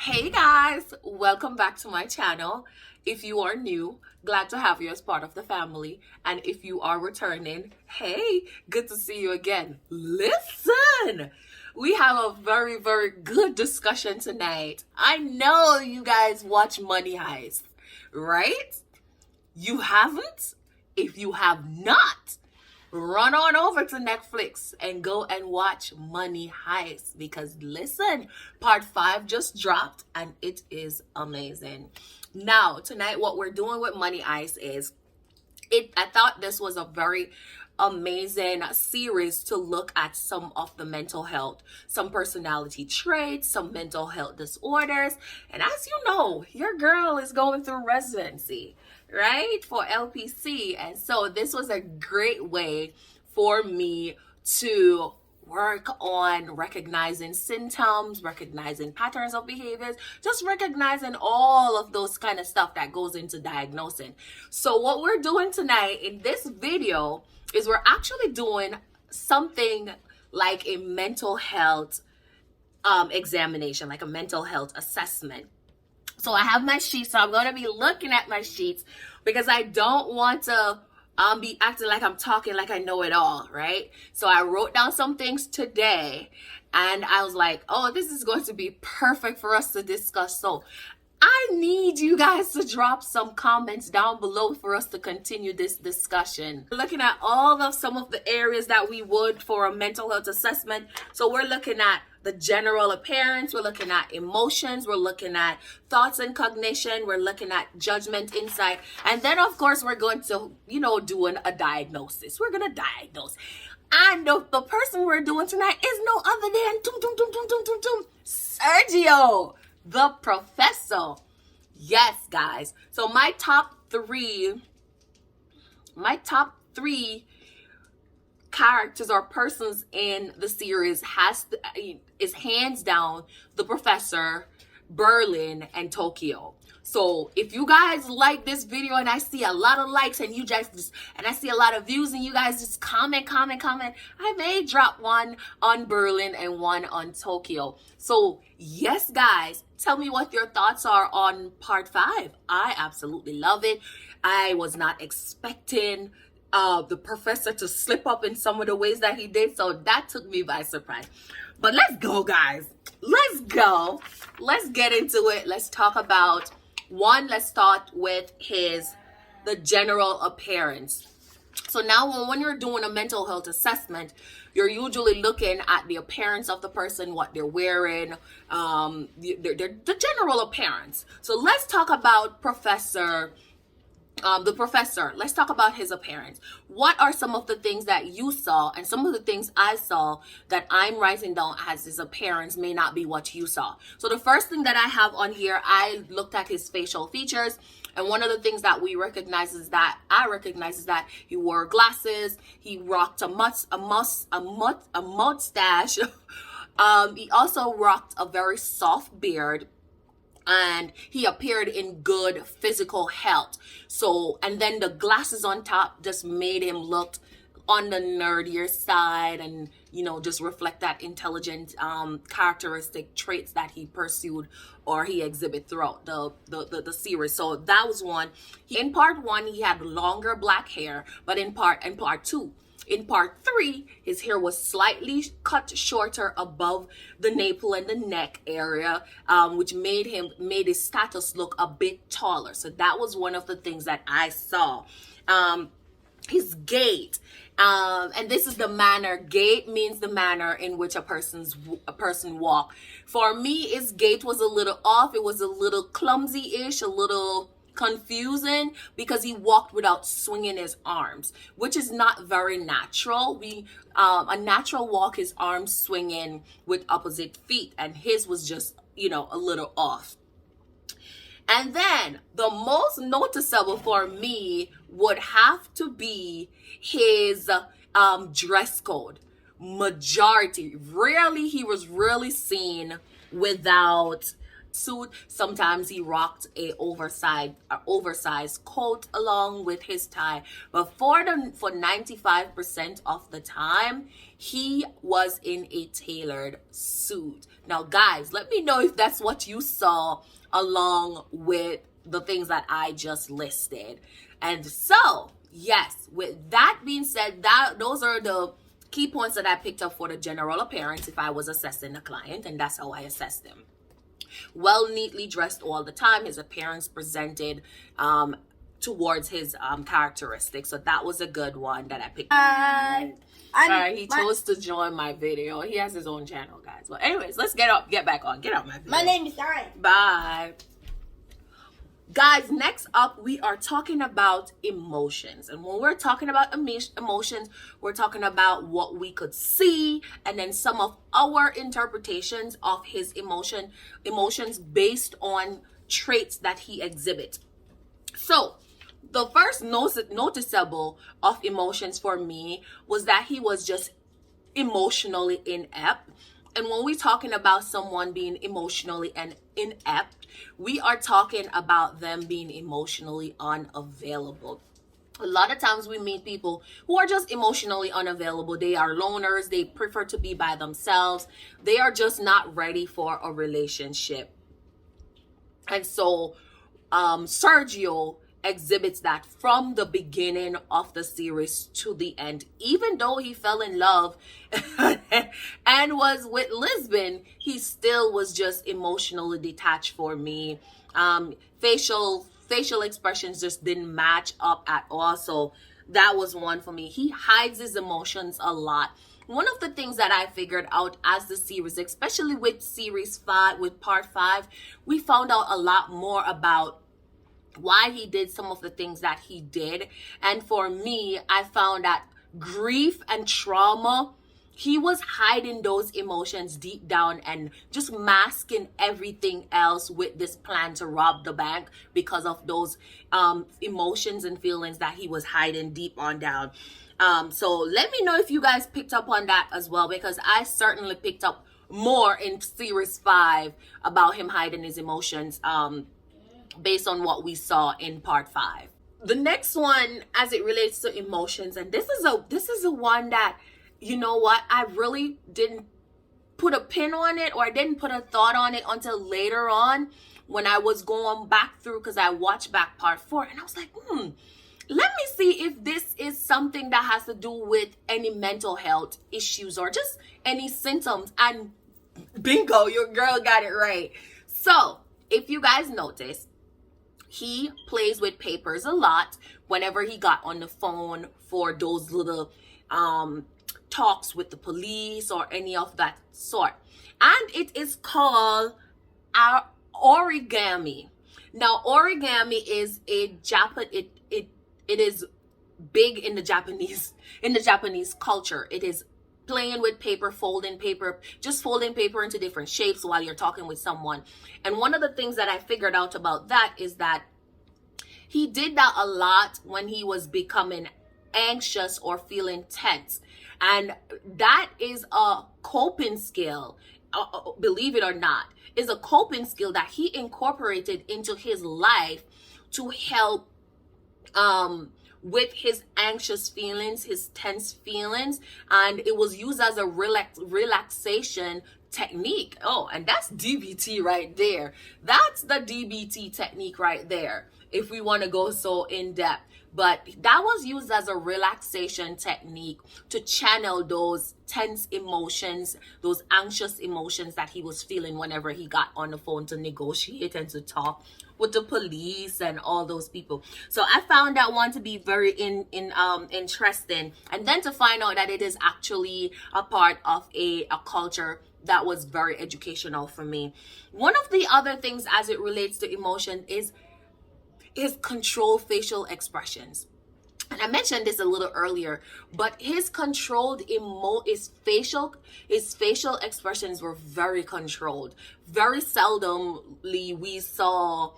Hey guys, welcome back to my channel. If you are new, glad to have you as part of the family. And if you are returning, hey, good to see you again. Listen, we have a very, very good discussion tonight. I know you guys watch Money Heist, right? You haven't? If you have not, run on over to Netflix and go and watch Money Heist, because listen, part 5 just dropped and it is amazing. Now, tonight what we're doing with Money Heist is I thought this was a very amazing series to look at some of the mental health, some personality traits, some mental health disorders. And as you know, your girl is going through residency, right, for LPC. And so this was a great way for me to work on recognizing symptoms, recognizing patterns of behaviors, just recognizing all of those kind of stuff that goes into diagnosing. So what we're doing tonight in this video is we're actually doing something like a mental health examination, like a mental health assessment. So I have my sheets, so I'm going to be looking at my sheets because I don't want to be acting like I'm talking like I know it all, right? So I wrote down some things today and I was like, oh, this is going to be perfect for us to discuss. So I need you guys to drop some comments down below for us to continue this discussion. Looking at all of some of the areas that we would for a mental health assessment. So we're looking at the general appearance, we're looking at emotions, we're looking at thoughts and cognition, we're looking at judgment, insight, and then of course we're going to, doing a diagnosis. We're going to diagnose. And the person we're doing tonight is no other than Sergio, the professor. Yes, guys. So my top three characters or persons in the series is hands down the professor, Berlin, and Tokyo. So if you guys like this video and I see a lot of likes and I see a lot of views and you guys just comment, I may drop one on Berlin and one on Tokyo. So yes, guys, tell me what your thoughts are on part 5. I absolutely love it. I was not expecting the professor to slip up in some of the ways that he did, so that took me by surprise. But let's go, guys. Let's go. Let's get into it. Let's talk about let's start with the general appearance. So now when you're doing a mental health assessment, you're usually looking at the appearance of the person, what they're wearing, the general appearance. So let's talk about the professor. Let's talk about his appearance. What are some of the things that you saw and some of the things I saw that I'm writing down as his appearance may not be what you saw? So the first thing that I have on here, I looked at his facial features. And one of the things that I recognize is that he wore glasses. He rocked a mustache. He also rocked a very soft beard. And he appeared in good physical health. So, and then the glasses on top just made him look on the nerdier side and, just reflect that intelligent characteristic traits that he pursued or he exhibit throughout the series. So that was one. In part 1, he had longer black hair, but in part 2, in part 3, his hair was slightly cut shorter above the navel and the neck area, which made his status look a bit taller. So that was one of the things that I saw. His gait, and this is the manner. Gait means the manner in which a person walk. For me, his gait was a little off. It was a little clumsy-ish, a little confusing, because he walked without swinging his arms, which is not very natural. A natural walk is arms swinging with opposite feet, and his was just a little off. And then the most noticeable for me would have to be his dress code. Rarely he was really seen without suit. Sometimes he rocked a oversized coat along with his tie. But for 95% of the time, he was in a tailored suit. Now, guys, let me know if that's what you saw along with the things that I just listed. And so, yes, with that being said, those are the key points that I picked up for the general appearance if I was assessing a client, and that's how I assessed them. Well, neatly dressed all the time. His appearance presented towards his characteristics. So that was a good one that I picked. He chose to join my video. He has his own channel, guys. Well, anyways, let's get back on. Get out my video. My name is Zyir. Bye. Guys, next up, we are talking about emotions. And when we're talking about emotions, we're talking about what we could see and then some of our interpretations of his emotions based on traits that he exhibits. So, the first noticeable of emotions for me was that he was just emotionally inept. And when we're talking about someone being emotionally inept, we are talking about them being emotionally unavailable. A lot of times we meet people who are just emotionally unavailable. They are loners. They prefer to be by themselves. They are just not ready for a relationship. And so Sergio exhibits that from the beginning of the series to the end. Even though he fell in love and was with Lisbon, he still was just emotionally detached for me. Facial expressions just didn't match up at all. So that was one for me. He hides his emotions a lot. One of the things that I figured out as the series, especially with series 5, with part 5, we found out a lot more about why he did some of the things that he did. And for me, I found that grief and trauma, he was hiding those emotions deep down and just masking everything else with this plan to rob the bank because of those emotions and feelings that he was hiding deep on down. So let me know if you guys picked up on that as well, because I certainly picked up more in series 5 about him hiding his emotions based on what we saw in part 5. The next one, as it relates to emotions, and this is a one that, you know what, I really didn't put a pin on it, or I didn't put a thought on it until later on when I was going back through, because I watched back part 4 and I was like, let me see if this is something that has to do with any mental health issues or just any symptoms. And bingo, your girl got it right. So if you guys notice, he plays with papers a lot whenever he got on the phone for those little talks with the police or any of that sort. And it is called origami. Now, origami is it is big in the Japanese culture. It is playing with paper, just folding paper into different shapes while you're talking with someone. And one of the things that I figured out about that is that he did that a lot when he was becoming anxious or feeling tense. And that is a coping skill, believe it or not, is a coping skill that he incorporated into his life to help with his anxious feelings, his tense feelings, and it was used as a relaxation technique. Oh, and that's DBT right there. That's the DBT technique right there, if we want to go so in depth. But that was used as a relaxation technique to channel those tense emotions, those anxious emotions that he was feeling whenever he got on the phone to negotiate and to talk with the police and all those people. So I found that one to be very interesting. And then to find out that it is actually a part of a culture that was very educational for me. One of the other things as it relates to emotion is his controlled facial expressions. And I mentioned this a little earlier, but his controlled his facial expressions were very controlled. Very seldomly we saw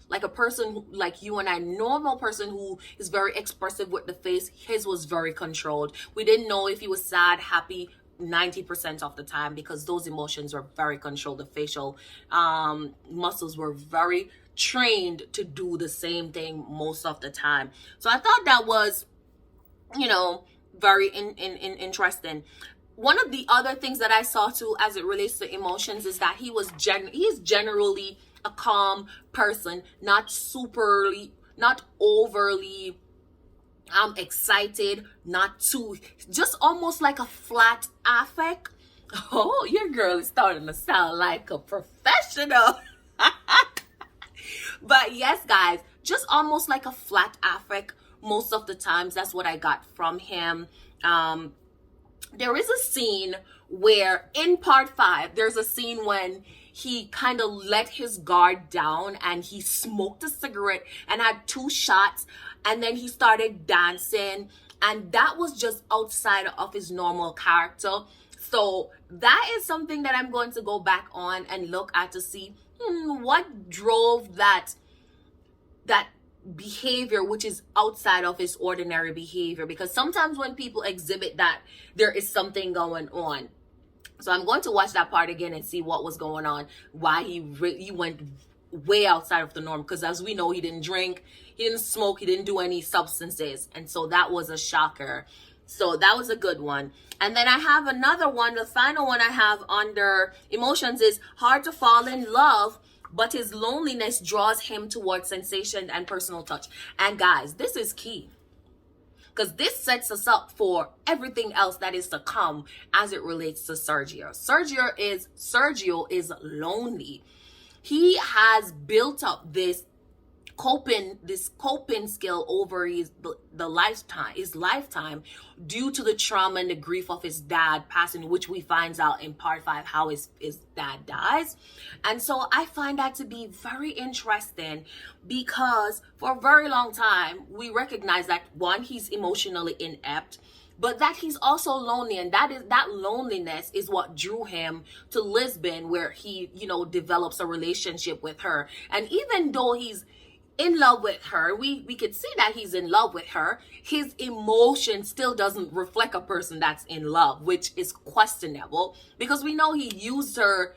like a person like you and I, normal person who is very expressive with the face, his was very controlled. We didn't know if he was sad, happy, 90% of the time, because those emotions were very controlled. The facial muscles were very trained to do the same thing most of the time. So I thought that was, very interesting. One of the other things that I saw too, as it relates to emotions, is that he's generally a calm person, not overly excited, not too, just almost like a flat affect. Oh, your girl is starting to sound like a professional. But yes, guys, just almost like a flat affect most of the times. That's what I got from him. There is a scene where in part 5, there's a scene when he kind of let his guard down and he smoked a cigarette and had 2 shots, and then he started dancing, and that was just outside of his normal character. So that is something that I'm going to go back on and look at to see what drove that behavior, which is outside of his ordinary behavior, because sometimes when people exhibit that, there is something going on. So I'm going to watch that part again and see what was going on, why he went way outside of the norm, because as we know, he didn't drink, he didn't smoke, he didn't do any substances, and so that was a shocker. So that was a good one. And then I have another one, the final one I have under emotions is hard to fall in love, but his loneliness draws him towards sensation and personal touch. And guys, this is key, because this sets us up for everything else that is to come as it relates to Sergio. Sergio is lonely. He has built up this coping skill over his lifetime due to the trauma and the grief of his dad passing, which we find out in part 5 how his dad dies. And so I find that to be very interesting, because for a very long time we recognize that, one, he's emotionally inept, but that he's also lonely, and that loneliness is what drew him to Lisbon, where he develops a relationship with her. And even though he's in love with her, we could see that he's in love with her, his emotion still doesn't reflect a person that's in love, which is questionable, because we know he used her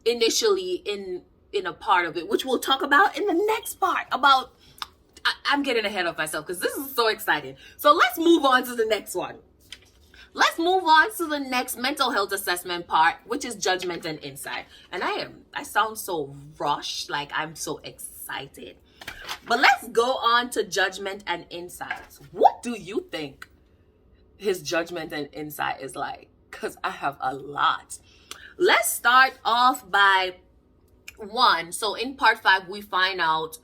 initially in a part of it, which we'll talk about in the next part. I'm getting ahead of myself because this is so exciting. So let's move on to the next one. Let's move on to the next mental health assessment part, which is judgment and insight. And I sound so rushed, like I'm so excited. But let's go on to judgment and insights. What do you think his judgment and insight is like? Because I have a lot. Let's start off by 1. So in part 5, we find out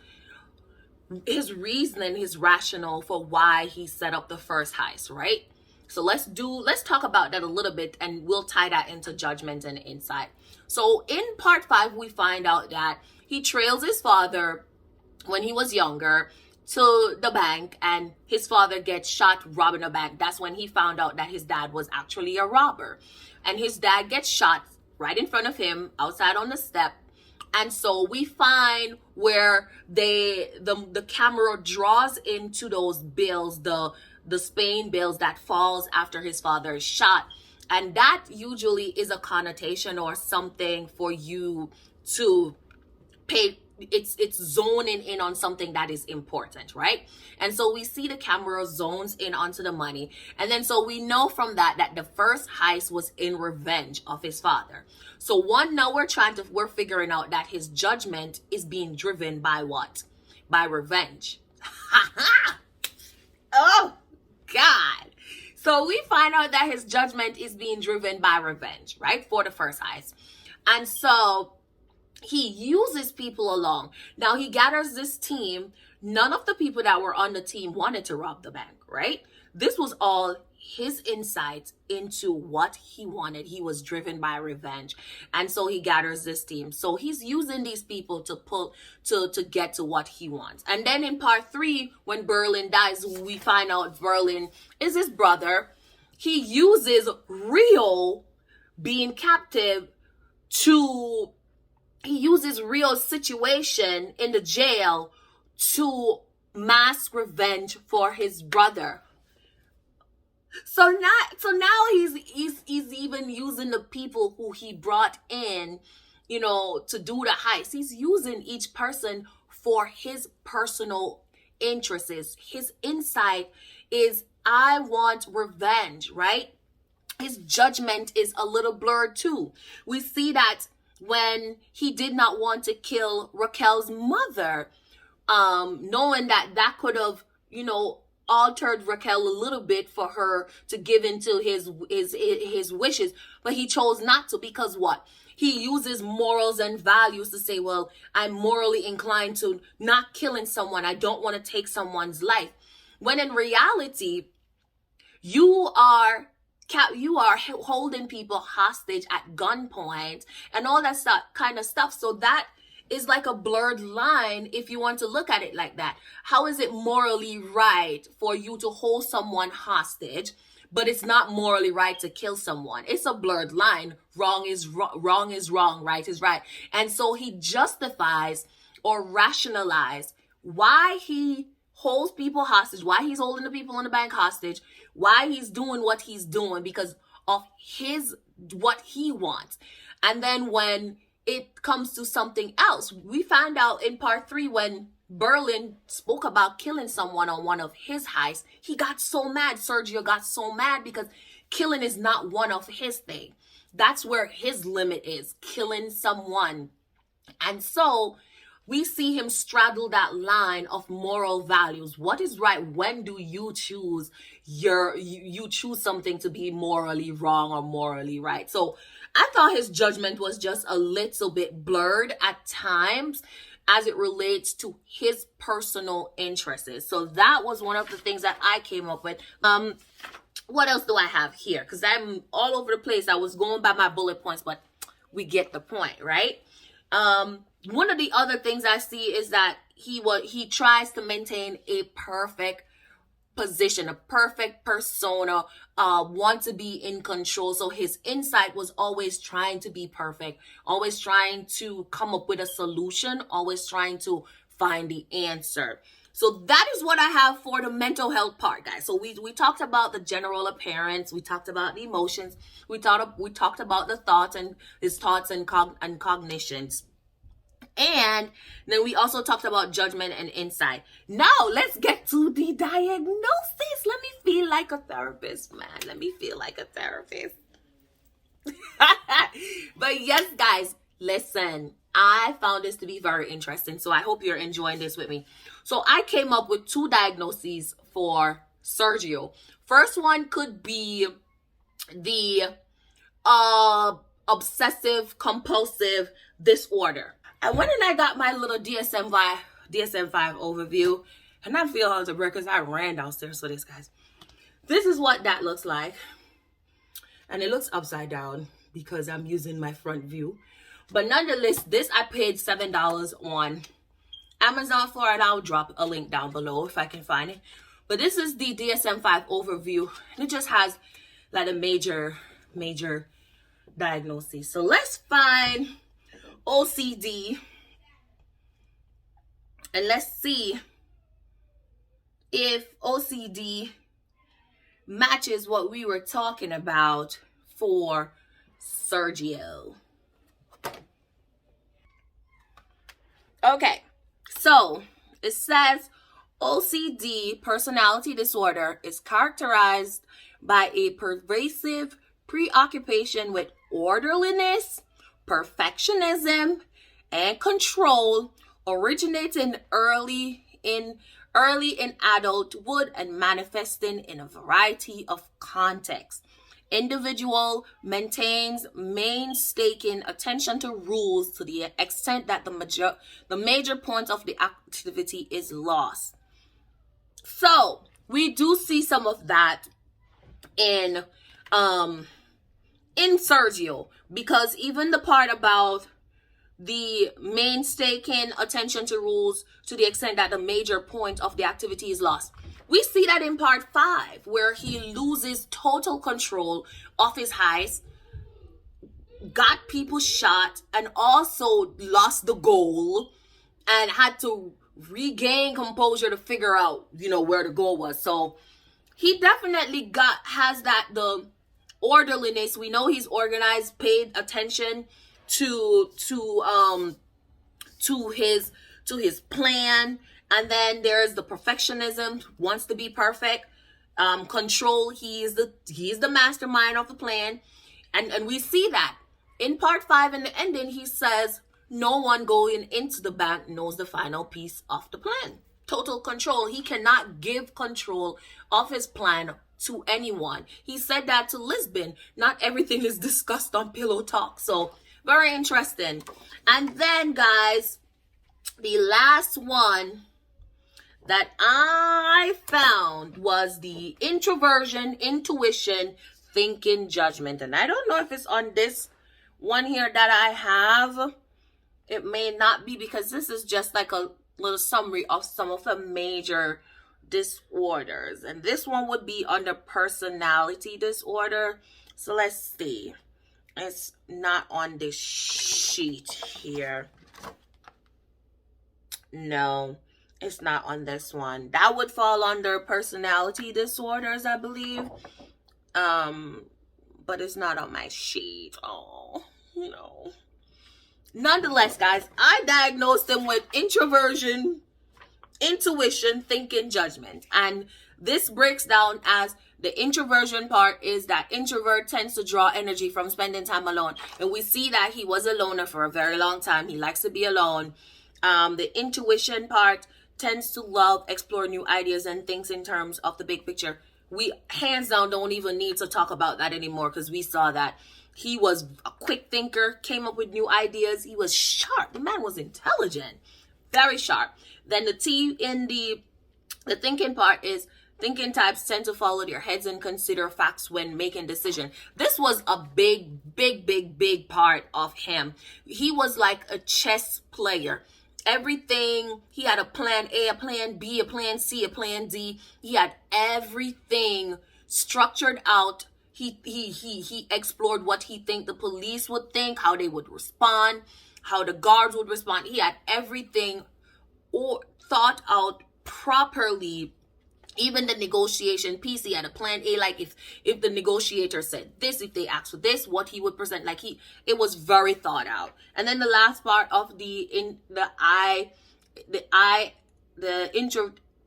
his reasoning, his rationale for why he set up the first heist, right? So let's talk about that a little bit, and we'll tie that into judgment and insight. So in part 5, we find out that he trails his father when he was younger to the bank, and his father gets shot robbing a bank. That's when he found out that his dad was actually a robber, and his dad gets shot right in front of him outside on the step. And so we find where the camera draws into those bills, the Spain bills that falls after his father is shot, and that usually is a connotation or something for you to pay. It's zoning in on something that is important, right? And so we see the camera zones in onto the money, and then so we know from that the first heist was in revenge of his father. So now we're figuring out that his judgment is being driven by what? By revenge. Oh God. So we find out that his judgment is being driven by revenge, right? For the first heist. And so he uses people along. Now he gathers this team. None of the people that were on the team wanted to rob the bank, right? This was all his insight into what he wanted. He was driven by revenge. And so he gathers this team. So he's using these people to get to what he wants. And then in part 3, when Berlin dies, we find out Berlin is his brother. He uses Rio being captive he uses Rio's situation in the jail to mask revenge for his brother. So now he's even using the people who he brought in, to do the heist. He's using each person for his personal interests. His insight is, I want revenge, right? His judgment is a little blurred too. We see that when he did not want to kill Raquel's mother, knowing that could have, altered Raquel a little bit for her to give into his wishes, but he chose not to, because what? He uses morals and values to say, well, I'm morally inclined to not killing someone. I don't want to take someone's life. When in reality, you are holding people hostage at gunpoint and all that kind of stuff. So that is like a blurred line if you want to look at it like that. How is it morally right for you to hold someone hostage, but it's not morally right to kill someone? It's a blurred line. Wrong is wrong, right is right. And so he justifies or rationalizes why he holds people hostage, why he's holding the people in the bank hostage, why he's doing what he's doing, because of what he wants. And then when it comes to something else, we find out in part 3 when Berlin spoke about killing someone on one of his heists, he got so mad. Sergio got so mad because killing is not one of his thing. That's where his limit is, killing someone. And so we see him straddle that line of moral values. What is right? When do you choose you choose something to be morally wrong or morally right? So I thought his judgment was just a little bit blurred at times as it relates to his personal interests. So that was one of the things that I came up with. What else do I have here? Because I'm all over the place. I was going by my bullet points, but we get the point, right? One of the other things I see is that he tries to maintain a perfect position, a perfect persona, want to be in control. So his insight was always trying to be perfect, always trying to come up with a solution, always trying to find the answer. So that is what I have for the mental health part, guys. So we talked about the general appearance, we talked about the emotions, we talked about the thoughts and his thoughts and cognitions. And then we also talked about judgment and insight. Now let's get to the diagnosis. Let me feel like a therapist, man. Let me feel like a therapist. But yes, guys, listen. I found this to be very interesting, so I hope you're enjoying this with me. So I came up with 2 diagnoses for Sergio. First one could be the obsessive compulsive disorder. I went and I got my little DSM-5 overview, and I feel out of breath because I ran downstairs for this, guys. This is what that looks like, and it looks upside down because I'm using my front view. But nonetheless, this I paid $7 on Amazon for, and I'll drop a link down below if I can find it. But this is the DSM-5 overview, and it just has like a major diagnosis. So let's find OCD, and let's see if OCD matches what we were talking about for Sergio. Okay, so it says OCD personality disorder is characterized by a pervasive preoccupation with orderliness, perfectionism, and control, originating early in adulthood and manifesting in a variety of contexts. Individual maintains painstaking attention to rules to the extent that the major point of the activity is lost. So we do see some of that in Sergio, because even the part about the painstaking attention to rules to the extent that the major point of the activity is lost, we see that in part 5, where he loses total control of his heist, got people shot, and also lost the goal and had to regain composure to figure out, where the goal was. So he definitely has the orderliness. We know he's organized, paid attention to his plan. And then there's the perfectionism, wants to be perfect. Control, he's the mastermind of the plan. And we see that in part 5 in the ending. He says no one going into the bank knows the final piece of the plan. Total control. He cannot give control of his plan to anyone. He said that to Lisbon. Not everything is discussed on Pillow Talk. So very interesting. And then, guys, the last one that I found was the introversion, intuition, thinking, judgment. And I don't know if it's on this one here that I have. It may not be, because this is just like a little summary of some of the major disorders. And this one would be under personality disorder. So let's see. It's not on this sheet here. No, it's not on this one. That would fall under personality disorders, I believe. But it's not on my sheet. Oh, no. Nonetheless, guys, I diagnosed him with introversion, intuition, thinking, judgment. And this breaks down as the introversion part is that introvert tends to draw energy from spending time alone. And we see that he was a loner for a very long time. He likes to be alone. The intuition part tends to love, explore new ideas and things in terms of the big picture. We hands down don't even need to talk about that anymore, because we saw that he was a quick thinker, came up with new ideas. He was sharp. The man was intelligent, very sharp. Then the T in the thinking part is thinking types tend to follow their heads and consider facts when making decisions. This was a big part of him. He was like a chess player. Everything, he had a plan A, a plan B, a plan C, a plan D. He had everything structured out. He explored what he think the police would think, how they would respond, how the guards would respond. He had everything thought out properly. Even the negotiation piece, he had a plan A, like if the negotiator said this, if they asked for this, what he would present. Like it was very thought out. And then the last part of the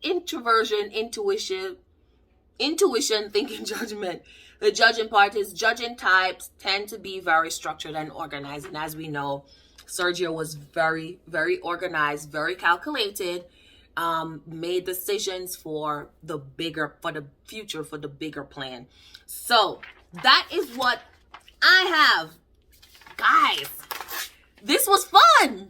introversion, intuition, thinking, judgment. The judging part is judging types tend to be very structured and organized. And as we know, Sergio was very, very organized, very calculated. Made decisions for the future, for the bigger plan. So that is what I have. Guys, this was fun.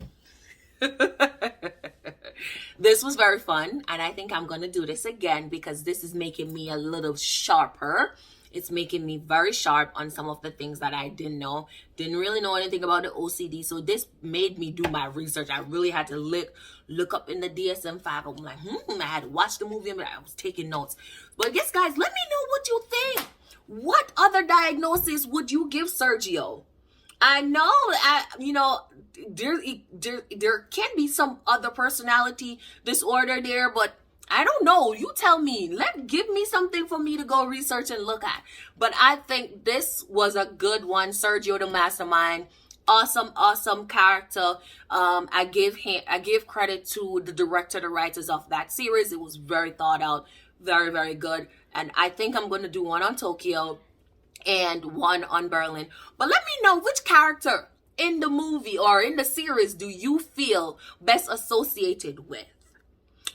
This was very fun. And I think I'm going to do this again, because this is making me a little sharper. It's making me very sharp on some of the things that I didn't know. Didn't really know anything about the OCD. So this made me do my research. I really had to look up in the DSM-5. I'm like, I had to watch the movie, but I was taking notes. But yes, guys, let me know what you think. What other diagnosis would you give Sergio? I know, there can be some other personality disorder there, but I don't know. You tell me. Give me something for me to go research and look at. But I think this was a good one. Sergio the Mastermind. Awesome character. I give credit to the director, the writers of that series. It was very thought out. Very, very good. And I think I'm going to do one on Tokyo and one on Berlin. But let me know, which character in the movie or in the series do you feel best associated with?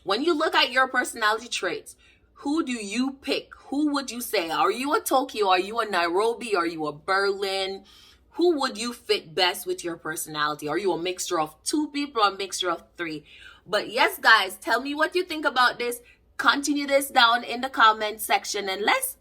When you look at your personality traits, who do you pick? Who would you say? Are you a Tokyo? Are you a Nairobi? Are you a Berlin? Who would you fit best with your personality? Are you a mixture of 2 people or a mixture of 3? But yes, guys, tell me what you think about this. Continue this down in the comment section, and let's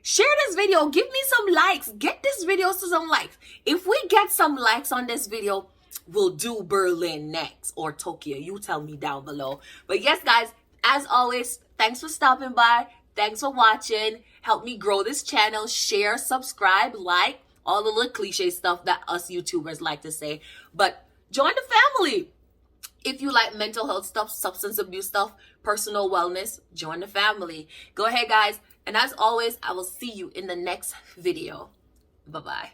share this video. Give me some likes. Get this video to some likes. If we get some likes on this video, we'll do Berlin next, or Tokyo. You tell me down below. But yes, guys, as always, thanks for stopping by. Thanks for watching. Help me grow this channel. Share, subscribe, like, all the little cliche stuff that us YouTubers like to say. But join the family. If you like mental health stuff, substance abuse stuff, personal wellness, join the family. Go ahead, guys. And as always, I will see you in the next video. Bye-bye.